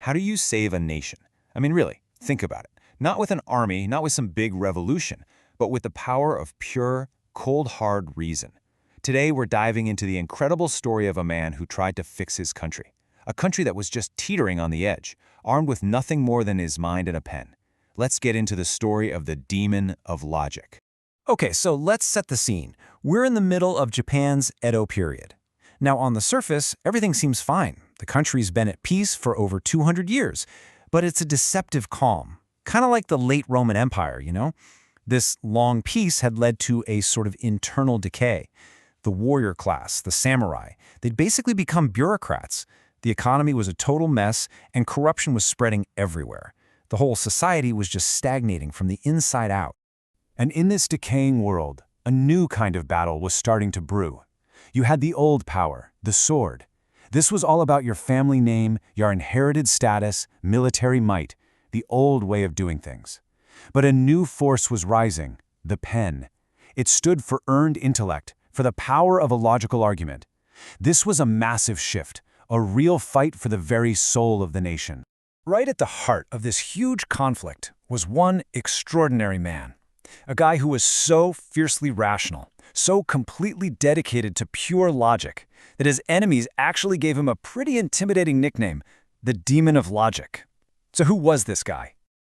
How do you save a nation? I mean, really, think about it. Not with an army, not with some big revolution, but with the power of pure, cold, hard reason. Today, we're diving into the incredible story of a man who tried to fix his country. A country that was just teetering on the edge, armed with nothing more than his mind and a pen. Let's get into the story of the demon of logic. Okay, so let's set the scene. We're in the middle of Japan's Edo period. Now, on the surface, everything seems fine. The country's been at peace for over 200 years, but it's a deceptive calm. Kind of like the late Roman Empire, you know? This long peace had led to a sort of internal decay. The warrior class, the samurai, they'd basically become bureaucrats. The economy was a total mess, and corruption was spreading everywhere. The whole society was just stagnating from the inside out. And in this decaying world, a new kind of battle was starting to brew. You had the old power, the sword. This was all about your family name, your inherited status, military might, the old way of doing things. But a new force was rising, the pen. It stood for earned intellect, for the power of a logical argument. This was a massive shift, a real fight for the very soul of the nation. Right at the heart of this huge conflict was one extraordinary man. A guy who was so fiercely rational, so completely dedicated to pure logic, that his enemies actually gave him a pretty intimidating nickname, the Demon of Logic. So who was this guy?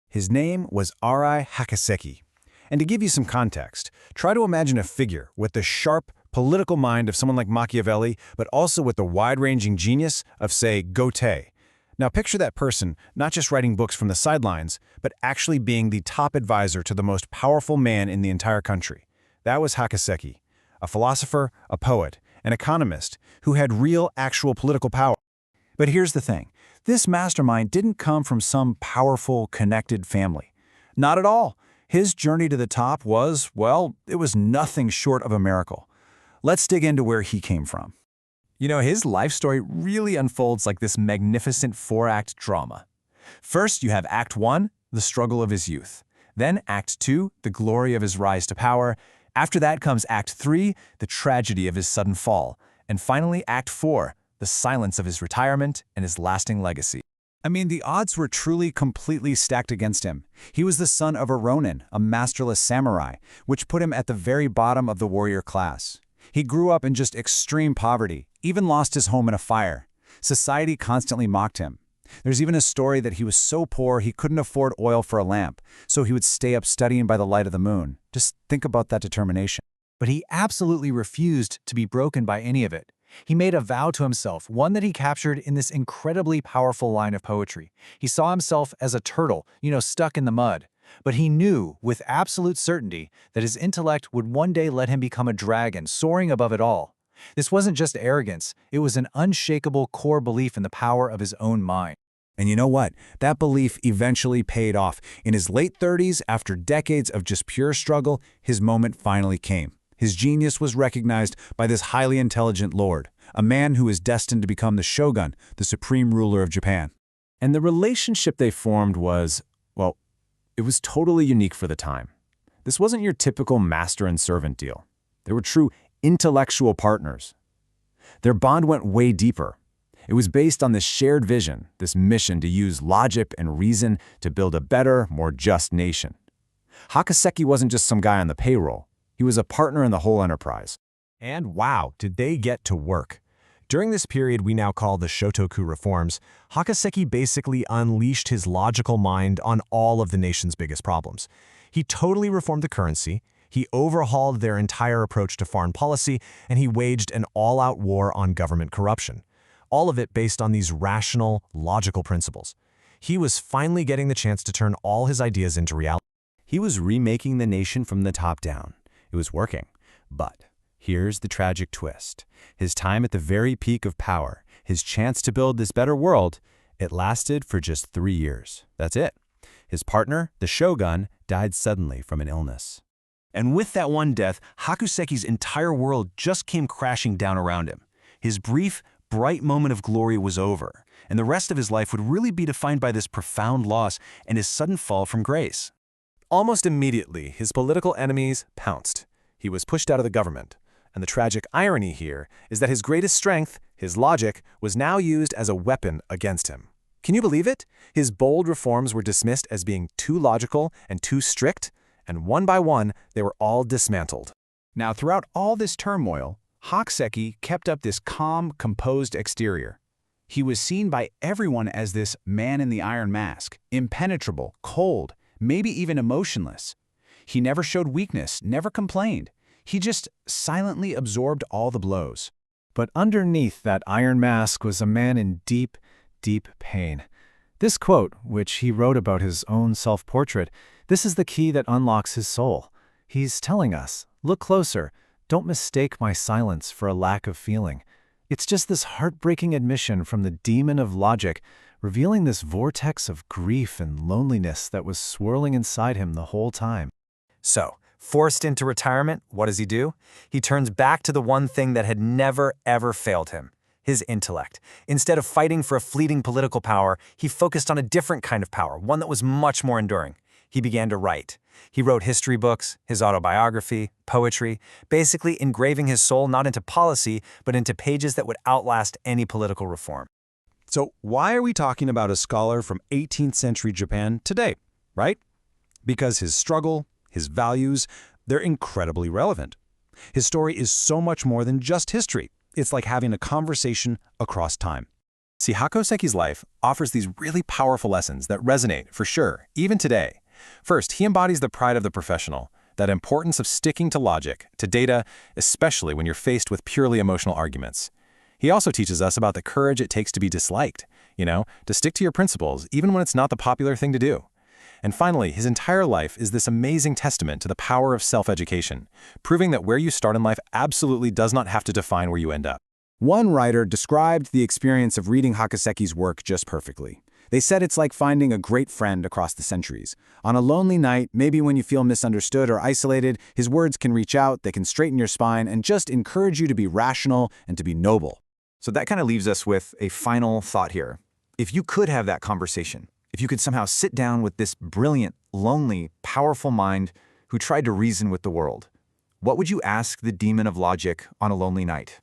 His name was Arai Hakuseki. And to give you some context, try to imagine a figure with the sharp, political mind of someone like Machiavelli, but also with the wide-ranging genius of, say, Goethe. Now picture that person not just writing books from the sidelines, but actually being the top advisor to the most powerful man in the entire country. That was Hakuseki, a philosopher, a poet, an economist who had real, actual political power. But here's the thing. This mastermind didn't come from some powerful, connected family. Not at all. His journey to the top was, well, it was nothing short of a miracle. Let's dig into where he came from. You know, his life story really unfolds like this magnificent four-act drama. First, you have Act 1, the struggle of his youth. Then Act 2, the glory of his rise to power. After that comes Act 3, the tragedy of his sudden fall. And finally, Act 4, the silence of his retirement and his lasting legacy. I mean, the odds were truly completely stacked against him. He was the son of a ronin, a masterless samurai, which put him at the very bottom of the warrior class. He grew up in just extreme poverty, even lost his home in a fire. Society constantly mocked him. There's even a story that he was so poor he couldn't afford oil for a lamp, so he would stay up studying by the light of the moon. Just think about that determination. But he absolutely refused to be broken by any of it. He made a vow to himself, one that he captured in this incredibly powerful line of poetry. He saw himself as a turtle, stuck in the mud. But he knew with absolute certainty that his intellect would one day let him become a dragon, soaring above it all. This wasn't just arrogance, it was an unshakable core belief in the power of his own mind. And you know what? That belief eventually paid off. In his late 30s, after decades of just pure struggle, his moment finally came. His genius was recognized by this highly intelligent lord, a man who is destined to become the shogun, the supreme ruler of Japan. And the relationship they formed was, well, it was totally unique for the time. This wasn't your typical master and servant deal. They were true intellectual partners. Their bond went way deeper. It was based on this shared vision, this mission to use logic and reason to build a better, more just nation. Hakuseki wasn't just some guy on the payroll. He was a partner in the whole enterprise. And wow, did they get to work. During this period we now call the Shotoku reforms, Hakuseki basically unleashed his logical mind on all of the nation's biggest problems. He totally reformed the currency, he overhauled their entire approach to foreign policy, and he waged an all-out war on government corruption. All of it based on these rational, logical principles. He was finally getting the chance to turn all his ideas into reality. He was remaking the nation from the top down. It was working. But here's the tragic twist. His time at the very peak of power, his chance to build this better world, it lasted for just 3 years. That's it. His partner, the shogun, died suddenly from an illness. And with that one death, Hakuseki's entire world just came crashing down around him. His brief, bright moment of glory was over, and the rest of his life would really be defined by this profound loss and his sudden fall from grace. Almost immediately, his political enemies pounced. He was pushed out of the government. And the tragic irony here is that his greatest strength, his logic, was now used as a weapon against him. Can you believe it? His bold reforms were dismissed as being too logical and too strict, and one by one, they were all dismantled. Now, throughout all this turmoil, Hakuseki kept up this calm, composed exterior. He was seen by everyone as this man in the iron mask, impenetrable, cold, maybe even emotionless. He never showed weakness, never complained. He just silently absorbed all the blows. But underneath that iron mask was a man in deep, deep pain. This quote, which he wrote about his own self-portrait, this is the key that unlocks his soul. He's telling us, look closer, don't mistake my silence for a lack of feeling. It's just this heartbreaking admission from the demon of logic, revealing this vortex of grief and loneliness that was swirling inside him the whole time. So, forced into retirement, what does he do? He turns back to the one thing that had never, ever failed him: his intellect. Instead of fighting for a fleeting political power, he focused on a different kind of power, one that was much more enduring. He began to write. He wrote history books, his autobiography, poetry, basically engraving his soul not into policy, but into pages that would outlast any political reform. So why are we talking about a scholar from 18th century Japan today, right? Because his struggle, his values, they're incredibly relevant. His story is so much more than just history. It's like having a conversation across time. See, Hakuseki's life offers these really powerful lessons that resonate, for sure, even today. First, he embodies the pride of the professional, that importance of sticking to logic, to data, especially when you're faced with purely emotional arguments. He also teaches us about the courage it takes to be disliked, to stick to your principles, even when it's not the popular thing to do. And finally, his entire life is this amazing testament to the power of self-education, proving that where you start in life absolutely does not have to define where you end up. One writer described the experience of reading Hakuseki's work just perfectly. They said it's like finding a great friend across the centuries. On a lonely night, maybe when you feel misunderstood or isolated, his words can reach out, they can straighten your spine, and just encourage you to be rational and to be noble. So that kind of leaves us with a final thought here. If you could have that conversation, if you could somehow sit down with this brilliant, lonely, powerful mind who tried to reason with the world, what would you ask the demon of logic on a lonely night?